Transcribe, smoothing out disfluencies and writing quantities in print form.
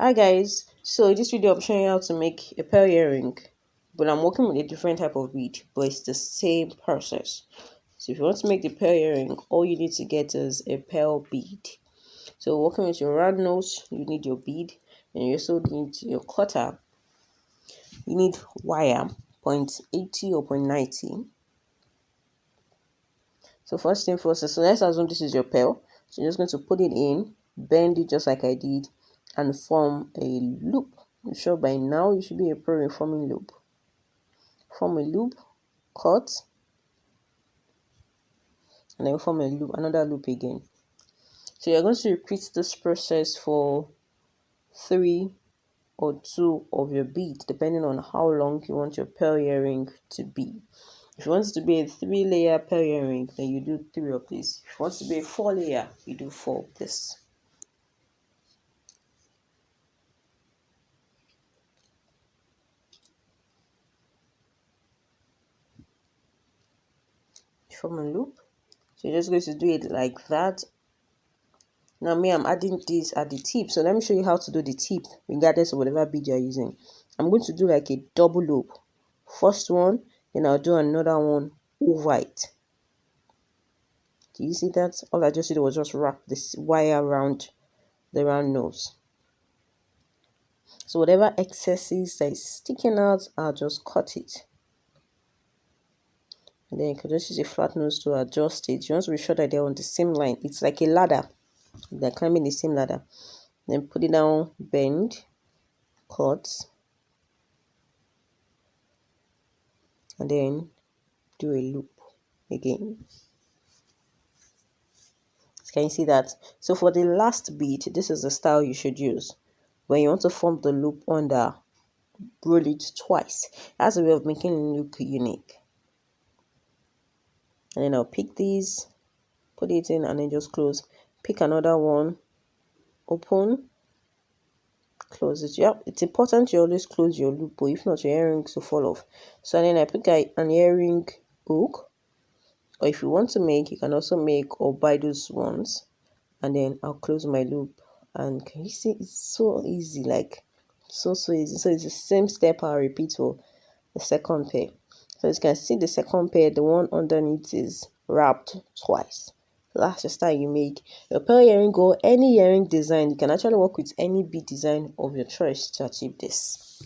Hi guys, so in this video I'm showing you how to make a pearl earring, but I'm working with a different type of bead, but it's the same process. So if you want to make the pearl earring, all you need to get is a pearl bead. So working with your round nose, you need your bead, and you also need your cutter. You need wire, 0.80 or 0.90. So first thing first, so let's assume this is your pearl. So you're just going to put it in, bend it just like I did, and form a loop. I'm sure by now you should be a pro in forming loop. Form a loop, cut, and then form a loop, another loop again. So you're going to repeat this process for 3 or 2 of your beads, depending on how long you want your pearl earring to be. If you want it to be a 3-layer pearl earring, then you do 3 of this. If you want it to be a 4-layer, you do 4 of this. Form a loop. So you're just going to do it like that. Now I'm adding this at the tip. So let me show you how to do the tip regardless of whatever bead you're using. I'm going to do like a double loop. First one, then I'll do another one over it. Do you see that? All I just did was just wrap this wire around the round nose. So whatever excesses that is sticking out, I'll just cut it. And then you can just use a flat nose to adjust it. You want to be sure that they're on the same line. It's like a ladder. They're climbing the same ladder. Then put it down, bend, cut, and then do a loop again. Can you see that? So for the last bead, this is the style you should use. When you want to form the loop under, roll it twice. That's a way of making it look unique. And then I'll pick these, put it in, and then just close. Pick another one, open, close it. Yep, it's important you always close your loop, but if not, your earrings will fall off. So then I pick an earring hook, or if you want to make, you can also make or buy those ones. And then I'll close my loop. And can you see it's so easy, like so easy. So it's the same step I'll repeat for the second pair. So as you can see, the second pair, the one underneath is wrapped twice. So that's the style you make your pearl earring or any earring design. You can actually work with any bead design of your choice to achieve this.